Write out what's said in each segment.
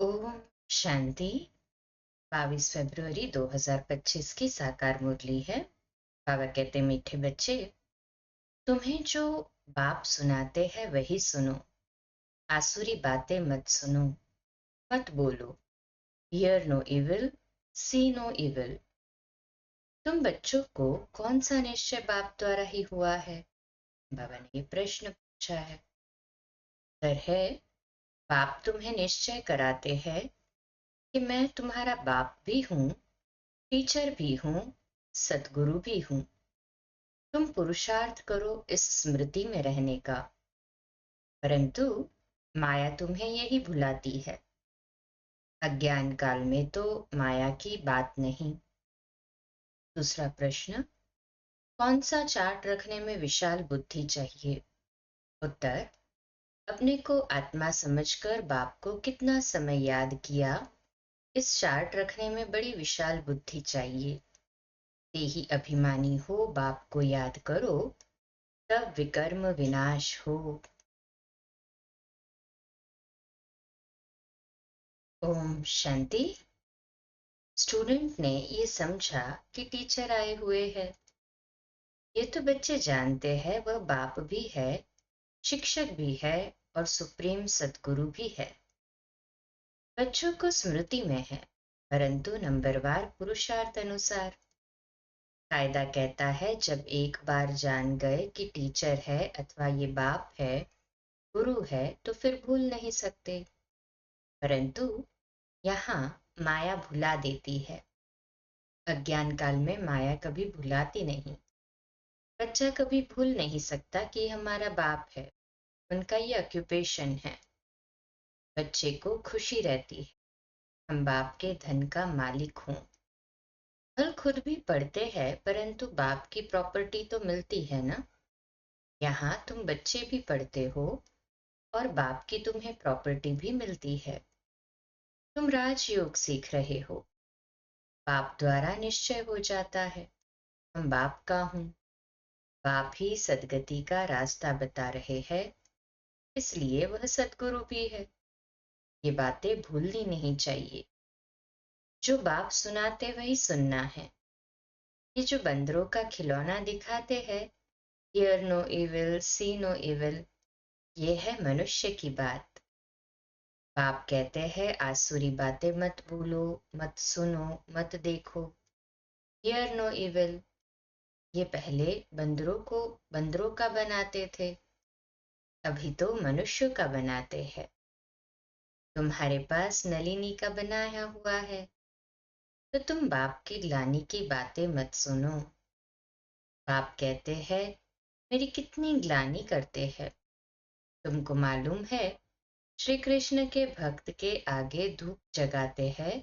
ओम शांति। 22 फरवरी 2025 की साकार मुरली है। बाबा कहते, मीठे बच्चे, तुम्हें जो बाप सुनाते हैं वही सुनो। आसुरी बातें मत सुनो, मत बोलो। Hear no evil, see no evil. तुम बच्चों को कौन सा निश्चय बाप द्वारा ही हुआ है? बाबा ने ये प्रश्न पूछा है। उत्तर है, बाप तुम्हें निश्चय कराते हैं कि मैं तुम्हारा बाप भी हूँ, टीचर भी हूँ, सतगुरु भी हूँ। तुम पुरुषार्थ करो इस स्मृति में रहने का, परंतु माया तुम्हें यही भुलाती है। अज्ञान काल में तो माया की बात नहीं। दूसरा प्रश्न, कौन सा चार्ट रखने में विशाल बुद्धि चाहिए? उत्तर, अपने को आत्मा समझकर बाप को कितना समय याद किया, इस चार्ट रखने में बड़ी विशाल बुद्धि चाहिए। देही अभिमानी हो, बाप को याद करो, तब विकर्म विनाश हो। ओम शांति। स्टूडेंट ने ये समझा कि टीचर आए हुए हैं। ये तो बच्चे जानते हैं वह बाप भी है, शिक्षक भी है और सुप्रीम सतगुरु भी है। बच्चों को स्मृति में है, परंतु नंबरवार पुरुषार्थ अनुसार। कायदा कहता है, जब एक बार जान गए कि टीचर है अथवा ये बाप है, गुरु है, तो फिर भूल नहीं सकते। परंतु यहाँ माया भुला देती है। अज्ञान काल में माया कभी भुलाती नहीं। बच्चा कभी भूल नहीं सकता कि हमारा बाप है, उनका ये ऑक्यूपेशन है। बच्चे को खुशी रहती है, हम बाप के धन का मालिक हों। फल खुद भी पढ़ते हैं, परंतु बाप की प्रॉपर्टी तो मिलती है ना। यहाँ तुम बच्चे भी पढ़ते हो और बाप की तुम्हें प्रॉपर्टी भी मिलती है। तुम राजयोग सीख रहे हो, बाप द्वारा निश्चय हो जाता है हम बाप का हूँ। बाप ही सदगति का रास्ता बता रहे हैं, इसलिए वह सतगुरु भी है। ये बातें भूलनी नहीं चाहिए। जो बाप सुनाते वही सुनना है। ये जो बंदरों का खिलौना दिखाते हैं, hear no evil, see no evil, ये है मनुष्य की बात। बाप कहते हैं, आसुरी बातें मत भूलो, मत सुनो, मत देखो। हियर नो इविल, ये पहले बंदरों का बनाते थे, अभी तो मनुष्य का बनाते हैं। तुम्हारे पास नलिनी का बनाया हुआ है, तो तुम बाप की ग्लानि की बातें मत सुनो। बाप कहते हैं, मेरी कितनी ग्लानि करते हैं। तुमको मालूम है, श्री कृष्ण के भक्त के आगे धूप जगाते हैं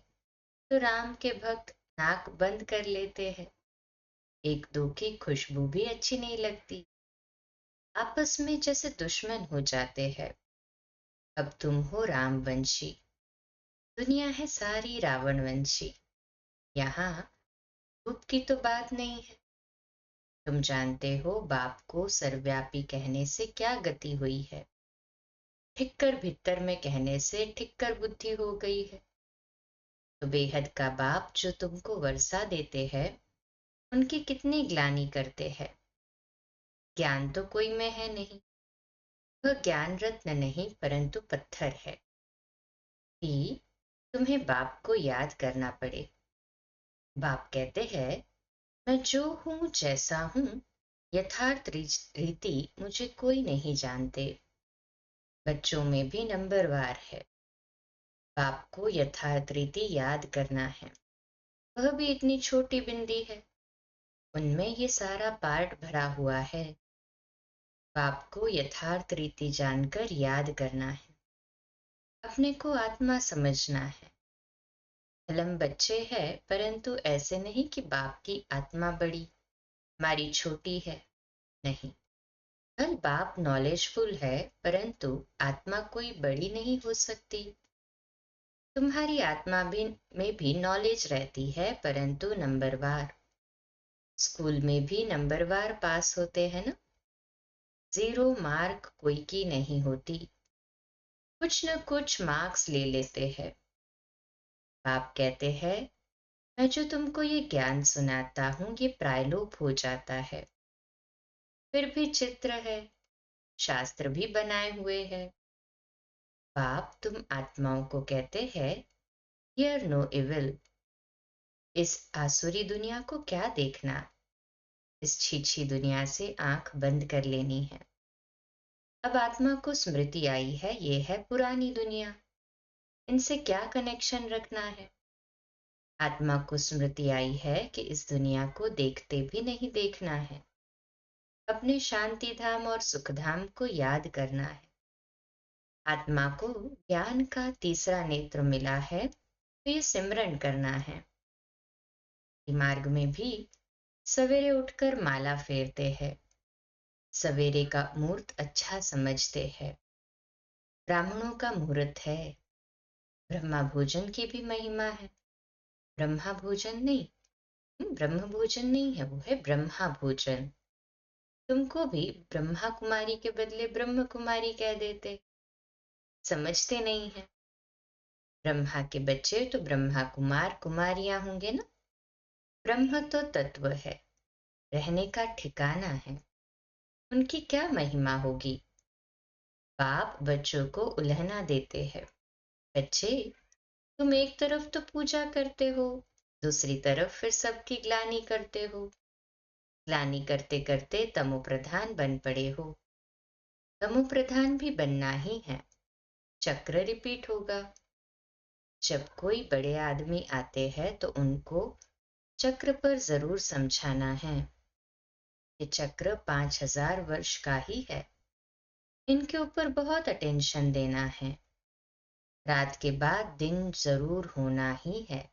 तो राम के भक्त नाक बंद कर लेते हैं। एक दो की खुशबू भी अच्छी नहीं लगती, आपस में जैसे दुश्मन हो जाते हैं। अब तुम हो रामवंशी, दुनिया है सारी रावणवंशी। यहाँ धूप की तो बात नहीं है। तुम जानते हो बाप को सर्वव्यापी कहने से क्या गति हुई है। ठिक्कर भित्तर में कहने से ठिक्कर बुद्धि हो गई है। तो बेहद का बाप जो तुमको वर्षा देते हैं, उनकी कितनी ग्लानि करते हैं। ज्ञान तो कोई में है नहीं, वह ज्ञान रत्न नहीं परंतु पत्थर है। कि तुम्हें बाप को याद करना पड़े। बाप कहते हैं, मैं जो हूँ जैसा हूँ, यथार्थ रीति मुझे कोई नहीं जानते। बच्चों में भी नंबरवार है। बाप को यथार्थ रीति याद करना है। वह भी इतनी छोटी बिंदी है, उनमें ये सारा पार्ट भरा हुआ है। बाप को यथार्थ रीति जानकर याद करना है। अपने को आत्मा समझना है। हम बच्चे हैं, परंतु ऐसे नहीं कि बाप की आत्मा बड़ी, हमारी छोटी है। नहीं, हर बाप नॉलेजफुल है, परंतु आत्मा कोई बड़ी नहीं हो सकती। तुम्हारी आत्मा में भी नॉलेज रहती है, परंतु नंबरवार। स्कूल में भी नंबरवार पास होते हैं ना। 0 मार्क कोई की नहीं होती, कुछ न कुछ मार्क्स ले लेते हैं। आप कहते हैं, मैं जो तुमको ये ज्ञान सुनाता हूँ ये प्रायलोप हो जाता है। फिर भी चित्र है, शास्त्र भी बनाए हुए हैं। बाप तुम आत्माओं को कहते हैं, हियर नो इविल। इस आसुरी दुनिया को क्या देखना, इस छीछी दुनिया से आंख बंद कर लेनी है। अब आत्मा को स्मृति आई है, ये है पुरानी दुनिया, इनसे क्या कनेक्शन रखना है। आत्मा को स्मृति आई है कि इस दुनिया को देखते भी नहीं देखना है, अपने शांति धाम और सुख धाम को याद करना है। आत्मा को ज्ञान का तीसरा नेत्र मिला है, तो ये सिमरन करना है। मार्ग में भी सवेरे उठकर माला फेरते हैं, सवेरे का मुहूर्त अच्छा समझते हैं। ब्राह्मणों का मुहूर्त है, ब्रह्मा भोजन की भी महिमा है। ब्रह्मा भोजन नहीं, ब्रह्म भोजन नहीं है, वो है ब्रह्मा भोजन। तुमको भी ब्रह्मा कुमारी के बदले ब्रह्म कुमारी कह देते, समझते नहीं है। ब्रह्मा के बच्चे तो ब्रह्मा कुमार कुमारियां होंगे ना। ब्रह्म तो तत्व है, रहने का ठिकाना है, उनकी क्या महिमा होगी। बाप बच्चों को उल्हना देते हैं, बच्चे तुम एक तरफ तो पूजा करते हो, दूसरी तरफ फिर सबकी ग्लानि करते हो। ग्लानि करते करते तमो प्रधान बन पड़े हो। तमो प्रधान भी बनना ही है, चक्र रिपीट होगा। जब कोई बड़े आदमी आते हैं तो उनको चक्र पर जरूर समझाना है। ये चक्र 5000 वर्ष का ही है, इनके ऊपर बहुत अटेंशन देना है। रात के बाद दिन जरूर होना ही है,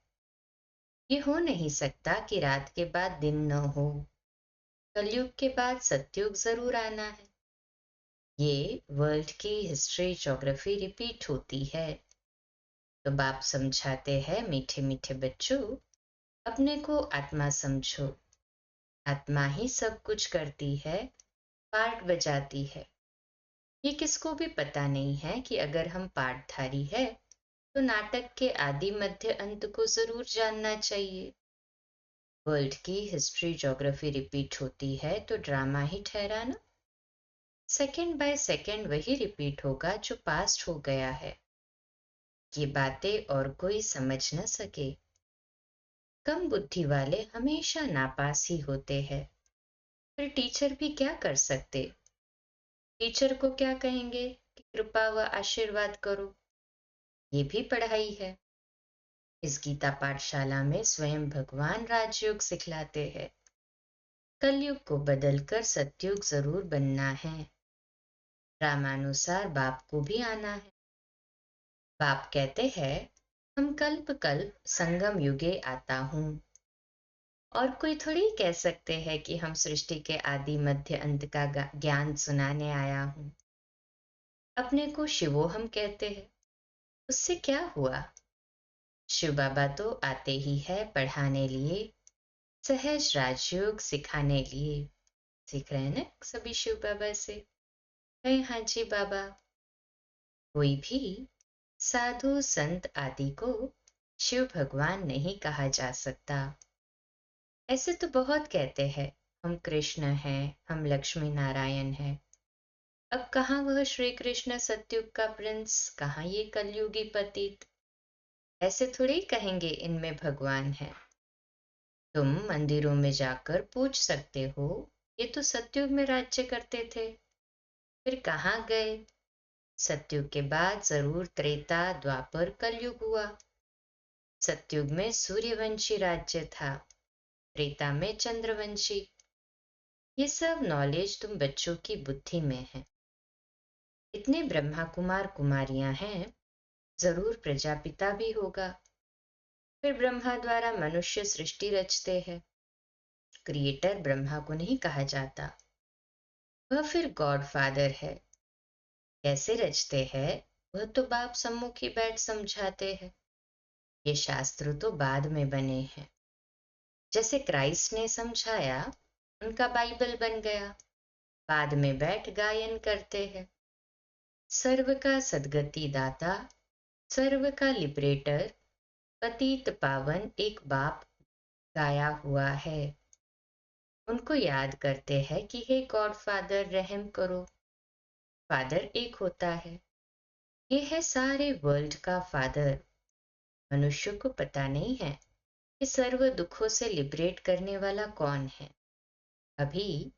ये हो नहीं सकता कि रात के बाद दिन न हो। कलयुग के बाद सतयुग जरूर आना है। ये वर्ल्ड की हिस्ट्री ज्योग्राफी रिपीट होती है। तो बाप समझाते हैं, मीठे मीठे बच्चों, अपने को आत्मा समझो। आत्मा ही सब कुछ करती है, पार्ट बजाती है। ये किसको भी पता नहीं है कि अगर हम पार्टधारी है तो नाटक के आदि मध्य अंत को जरूर जानना चाहिए। वर्ल्ड की हिस्ट्री ज्योग्राफी रिपीट होती है तो ड्रामा ही ठहरा ना। सेकंड बाय सेकंड वही रिपीट होगा जो पास्ट हो गया है। ये बातें और कोई समझ न सके। कम बुद्धि वाले हमेशा नापास ही होते हैं। फिर टीचर भी क्या कर सकते। टीचर को क्या कहेंगे कि कृपा व आशीर्वाद करो, ये भी पढ़ाई है। इस गीता पाठशाला में स्वयं भगवान राजयोग सिखलाते हैं। कलयुग को बदलकर सतयुग जरूर बनना है। रामानुसार बाप को भी आना है। बाप कहते हैं, हम कल्प कल्प संगम युगे आता हूं। और कोई थोड़ी कह सकते हैं कि हम सृष्टि के आदि मध्य अंत का ज्ञान सुनाने आया हूं। अपने को शिवोहम कहते हैं, उससे क्या हुआ। शिव बाबा तो आते ही है पढ़ाने लिए, सहज राजयोग सिखाने लिए। सीख रहे हैं ना सभी शिव बाबा से। है हाँ जी बाबा। कोई भी साधु संत आदि को शिव भगवान नहीं कहा जा सकता। ऐसे तो बहुत कहते हैं, हम कृष्ण हैं, हम लक्ष्मी नारायण हैं। अब कहाँ वह श्री कृष्ण सतयुग का प्रिंस, कहाँ ये कलयुगी पतित। ऐसे थोड़े ही कहेंगे इनमें भगवान है। तुम मंदिरों में जाकर पूछ सकते हो, ये तो सतयुग में राज्य करते थे, फिर कहाँ गए। सतयुग के बाद जरूर त्रेता द्वापर कलयुग हुआ। सतयुग में सूर्यवंशी राज्य था, त्रेता में चंद्रवंशी। ये सब नॉलेज तुम बच्चों की बुद्धि में है। इतने ब्रह्मा कुमार कुमारियां हैं, जरूर प्रजापिता भी होगा। फिर ब्रह्मा द्वारा मनुष्य सृष्टि रचते हैं। क्रिएटर ब्रह्मा को नहीं कहा जाता, वह फिर गॉड फादर है। कैसे रचते हैं वह तो बाप सम्मुख ही बैठ समझाते हैं। ये शास्त्र तो बाद में बने हैं। जैसे क्राइस्ट ने समझाया, उनका बाइबल बन गया, बाद में बैठ गायन करते हैं। सर्व का सदगति दाता, सर्व का लिबरेटर, पतित पावन एक बाप गाया हुआ है। उनको याद करते हैं कि हे गॉड फादर रहम करो। फादर एक होता है। ये है सारे वर्ल्ड का फादर। मनुष्य को पता नहीं है कि सर्व दुखों से लिबरेट करने वाला कौन है। अभी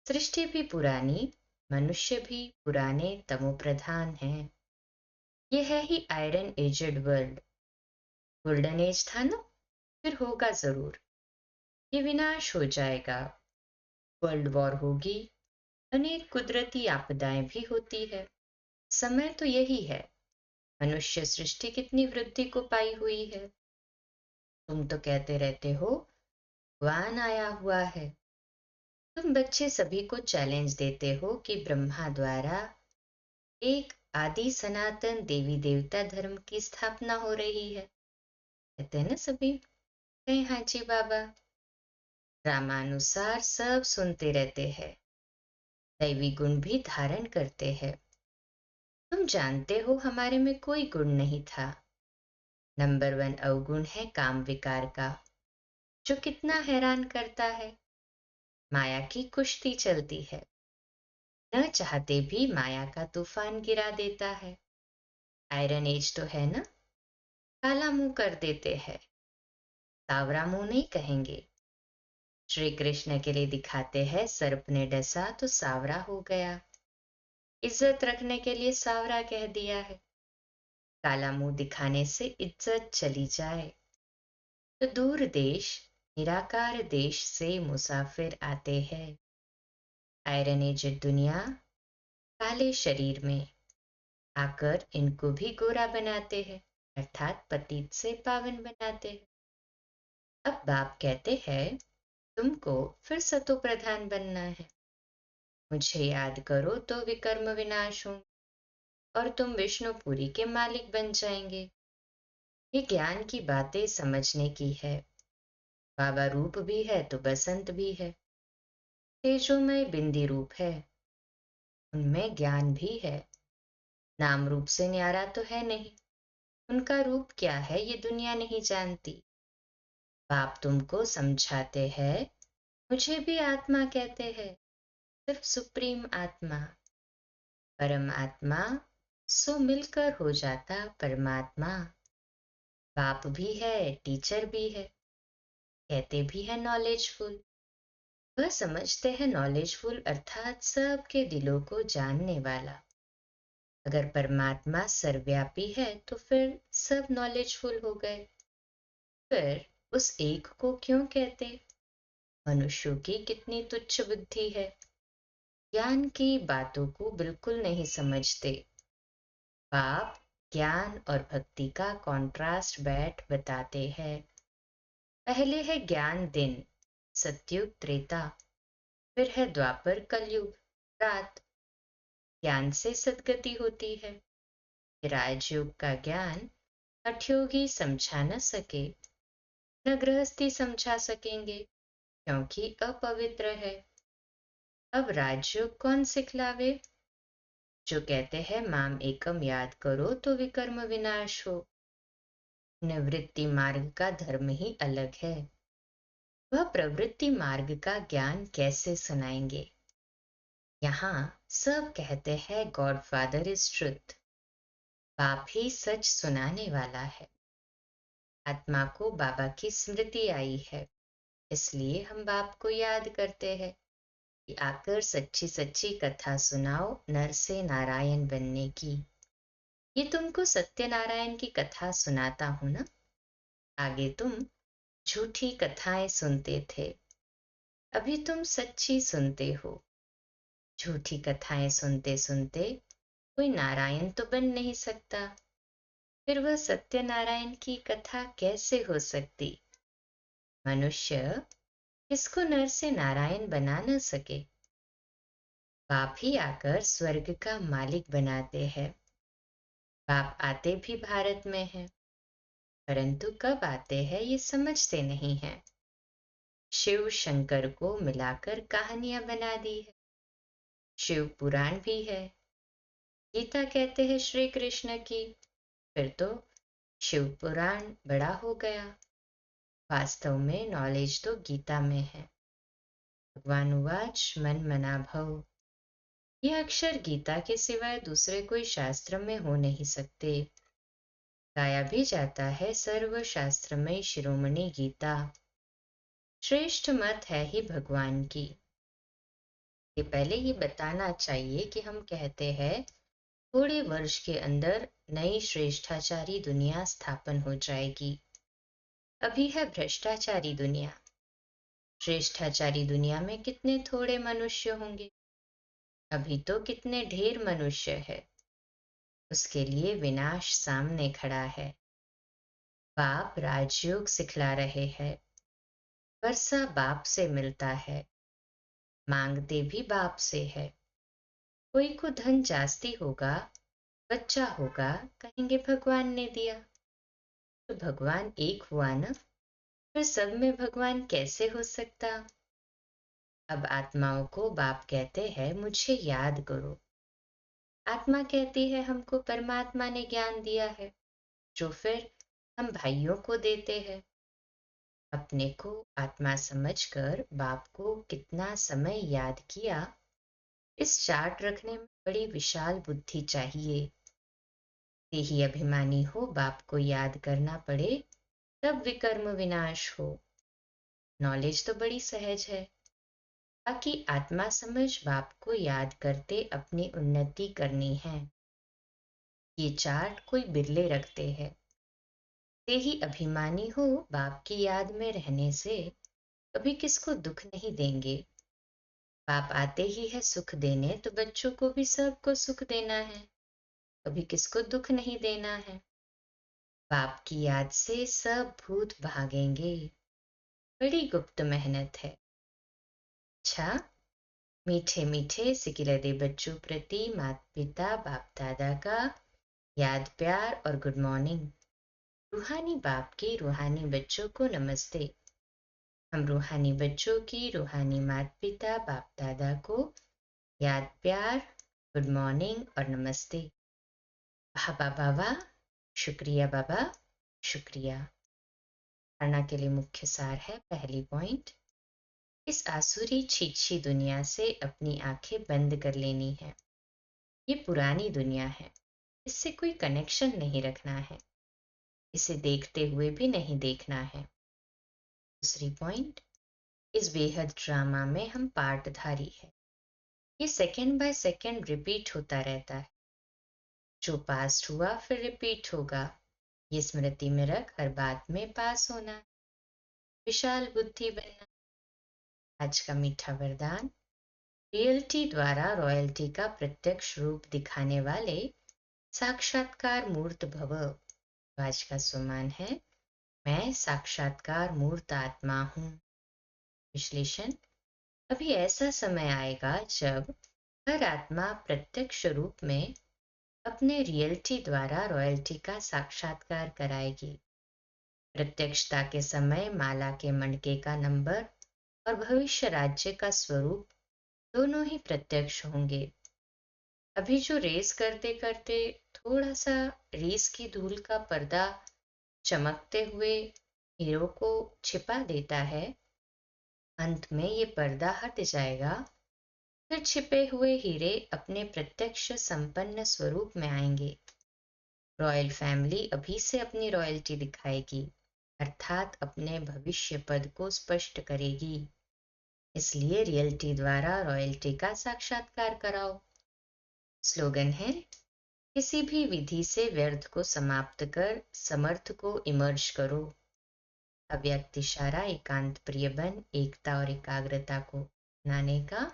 सृष्टि भी पुरानी, मनुष्य भी पुराने तमोप्रधान हैं। ये है ही iron aged world. Golden age था ना, फिर होगा जरूर। ये विनाश हो जाएगा, वर्ल्ड वॉर होगी, अनेक कुदरती आपदाएं भी होती है। समय तो यही है। मनुष्य सृष्टि कितनी वृद्धि को पाई हुई है। तुम तो कहते रहते हो भगवान आया हुआ है। तुम बच्चे सभी को चैलेंज देते हो कि ब्रह्मा द्वारा एक आदि सनातन देवी देवता धर्म की स्थापना हो रही है। कहते हैं ना सभी, कहीं हाँ जी बाबा। रामानुसार सब सुनते रहते हैं, दैवी गुण भी धारण करते हैं। तुम जानते हो हमारे में कोई गुण नहीं था। नंबर 1 अवगुण है काम विकार का, जो कितना हैरान करता है। माया की कुश्ती चलती है, न चाहते भी माया का तूफान गिरा देता है। आयरन एज तो है ना, काला मुंह कर देते हैं। सावरा मुंह नहीं कहेंगे। श्री कृष्ण के लिए दिखाते हैं सर्प ने डसा तो सावरा हो गया। इज्जत रखने के लिए सावरा कह दिया है। काला मुंह दिखाने से इज्जत चली जाए तो दूर देश निराकार देश से मुसाफिर आते हैं। आयरन एजेड दुनिया काले शरीर में आकर इनको भी गोरा बनाते हैं, अर्थात पतित से पावन बनाते हैं। अब बाप कहते हैं तुमको फिर सतो प्रधान बनना है। मुझे याद करो तो विकर्म विनाश होंगे और तुम विष्णुपुरी के मालिक बन जाएंगे। ये ज्ञान की बातें समझने की है। बाबा रूप भी है तो बसंत भी है। तेजोमय बिंदी रूप है, उनमें ज्ञान भी है। नाम रूप से न्यारा तो है नहीं। उनका रूप क्या है ये दुनिया नहीं जानती। बाप तुमको समझाते हैं। मुझे भी आत्मा कहते हैं, सिर्फ सुप्रीम आत्मा। परम आत्मा सो मिलकर हो जाता परमात्मा। बाप भी है, टीचर भी है, कहते भी है नॉलेजफुल। वह समझते हैं नॉलेजफुल अर्थात सबके दिलों को जानने वाला। अगर परमात्मा सर्वव्यापी है तो फिर सब नॉलेजफुल हो गए। फिर उस एक को क्यों कहते? मनुष्यों की कितनी तुच्छ बुद्धि है, ज्ञान की बातों को बिल्कुल नहीं समझते। बाप ज्ञान और भक्ति का कॉन्ट्रास्ट बैठ बताते हैं। पहले है ज्ञान दिन, सतयुग त्रेता, फिर है द्वापर कलयुग रात। ज्ञान से सद्गति होती है। राजयोग का ज्ञान हठयोगी समझा न सके, न गृहस्थी समझा सकेंगे क्योंकि अपवित्र है। अब राजयोग कौन सिखलावे? जो कहते हैं माम एकम याद करो तो विकर्म विनाश हो। निवृत्ति मार्ग का धर्म ही अलग है। वह प्रवृत्ति मार्ग का ज्ञान कैसे सुनाएंगे? यहाँ सब कहते हैं गॉड फादर इज ट्रुथ। बाप ही सच सुनाने वाला है। आत्मा को बाबा की स्मृति आई है, इसलिए हम बाप को याद करते हैं कि आकर सच्ची सच्ची कथा सुनाओ नर से नारायण बनने की। ये तुमको सत्यनारायण की कथा सुनाता हूं ना। आगे तुम झूठी कथाएं सुनते थे, अभी तुम सच्ची सुनते हो। झूठी कथाएं सुनते सुनते कोई नारायण तो बन नहीं सकता, फिर वह सत्यनारायण की कथा कैसे हो सकती? मनुष्य किसको नर से नारायण बना न सके। बाप ही आकर स्वर्ग का मालिक बनाते हैं। बाप आते भी भारत में हैं, परंतु कब आते हैं ये समझते नहीं हैं। शिव शंकर को मिलाकर कहानियां बना दी है। शिव पुराण भी है। गीता कहते हैं श्री कृष्ण की, फिर तो शिव पुराण बड़ा हो गया। वास्तव में नॉलेज तो गीता में है। भगवान उवाच मन मना भव। यह अक्षर गीता के सिवाय दूसरे कोई शास्त्र में हो नहीं सकते। गाया भी जाता है सर्व शास्त्रमय शिरोमणि गीता। श्रेष्ठ मत है ही भगवान की। ये पहले ये बताना चाहिए कि हम कहते हैं थोड़े वर्ष के अंदर नई श्रेष्ठाचारी दुनिया स्थापन हो जाएगी। अभी है भ्रष्टाचारी दुनिया। श्रेष्ठाचारी दुनिया में कितने थोड़े मनुष्य होंगे। अभी तो कितने ढेर मनुष्य है। उसके लिए विनाश सामने खड़ा है। बाप राजयोग सिखला रहे हैं। वर्षा बाप से मिलता है। मांगते भी बाप से है। कोई को धन जास्ती होगा, बच्चा होगा, कहेंगे भगवान ने दिया। तो भगवान एक हुआ ना, फिर सब में भगवान कैसे हो सकता। अब आत्माओं को बाप कहते हैं मुझे याद करो। आत्मा कहती है हमको परमात्मा ने ज्ञान दिया है, जो फिर हम भाइयों को देते हैं। अपने को आत्मा समझकर बाप को कितना समय याद किया, इस चार्ट रखने में बड़ी विशाल बुद्धि चाहिए। ही अभिमानी हो बाप को याद करना पड़े, तब विकर्म विनाश हो। नॉलेज तो बड़ी सहज है। बाकी आत्मा समझ बाप को याद करते अपनी उन्नति करनी है। ये चार्ट कोई बिरले रखते हैं। ते ही अभिमानी हो बाप की याद में रहने से कभी किसको दुख नहीं देंगे। बाप आते ही है सुख देने, तो बच्चों को भी सबको सुख देना है, कभी किसको दुख नहीं देना है। बाप की याद से सब भूत भागेंगे। बड़ी गुप्त मेहनत है। अच्छा, मीठे मीठे सिकिलदे बच्चों प्रति माता पिता बाप दादा का याद प्यार और गुड मॉर्निंग। रूहानी बाप के रूहानी बच्चों को नमस्ते। हम रूहानी बच्चों की रूहानी माता पिता बाप दादा को याद प्यार, गुड मॉर्निंग और नमस्ते। बाबा बाबा शुक्रिया, बाबा शुक्रिया। धारणा के लिए मुख्य सार है। पहली पॉइंट, इस आसुरी छीछी दुनिया से अपनी आंखें बंद कर लेनी है। ये पुरानी दुनिया है, इससे कोई कनेक्शन नहीं रखना है। इसे देखते हुए भी नहीं देखना है। दूसरी पॉइंट, इस बेहद ड्रामा में हम पार्टधारी है। ये सेकंड बाय सेकंड रिपीट होता रहता है। जो पास्ट हुआ फिर रिपीट होगा। ये स्मृति में रख हर बात में पास होना, विशाल बुद्धि बनना। आज का मीठा वरदान, रियल्टी द्वारा रॉयल्टी का प्रत्यक्ष रूप दिखाने वाले साक्षात्कार मूर्त भव। आज का सुमान है, मैं साक्षात्कार मूर्त आत्मा हूँ। विश्लेषण, अभी ऐसा समय आएगा जब हर आत्मा प्रत्यक्ष रूप में अपने रियल्टी द्वारा रॉयल्टी का साक्षात्कार कराएगी। प्रत्यक्षता के समय माला के मणके का नंबर और भविष्य राज्य का स्वरूप दोनों ही प्रत्यक्ष होंगे। अभी जो रेस करते करते थोड़ा सा रेस की धूल का पर्दा चमकते हुए हीरो को छिपा देता है, अंत में ये पर्दा हट जाएगा। फिर छिपे हुए हीरे अपने प्रत्यक्ष संपन्न स्वरूप में आएंगे। रॉयल फैमिली अभी से अपनी रॉयल्टी दिखाएगी, अर्थात अपने भविष्य पद को स्पष्ट करेगी। इसलिए रियल्टी द्वारा रॉयल्टी का साक्षात्कार कराओ। स्लोगन है, किसी भी विधि से व्यर्थ को समाप्त कर समर्थ को इमर्ज करो। अव्यक्त इशारा एकांत प्रिय बन एकता और एकाग्रता को अपनाने का,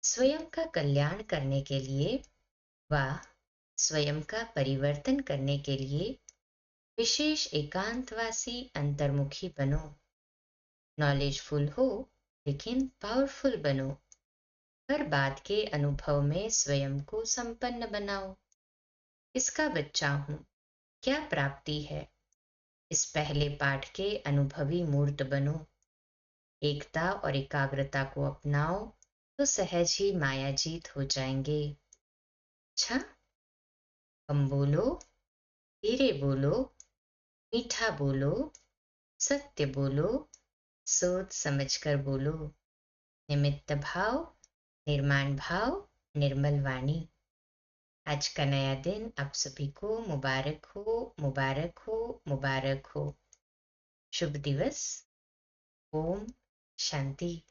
स्वयं का कल्याण करने के लिए व स्वयं का परिवर्तन करने के लिए विशेष एकांतवासी अंतर्मुखी बनो। नॉलेजफुल हो लेकिन पावरफुल बनो। हर बात के अनुभव में स्वयं को संपन्न बनाओ। इसका बच्चा हूं, क्या प्राप्ति है। इस पहले पाठ के अनुभवी मूर्त बनो। एकता और एकाग्रता को अपनाओ तो सहज ही माया जीत हो जाएंगे। अच्छा, हम बोलो धीरे बोलो, मीठा बोलो, सत्य बोलो, सोच समझकर बोलो। निमित्त भाव, निर्माण भाव, निर्मल वाणी। आज का नया दिन आप सभी को मुबारक हो, मुबारक हो, मुबारक हो। शुभ दिवस। ओम शांति।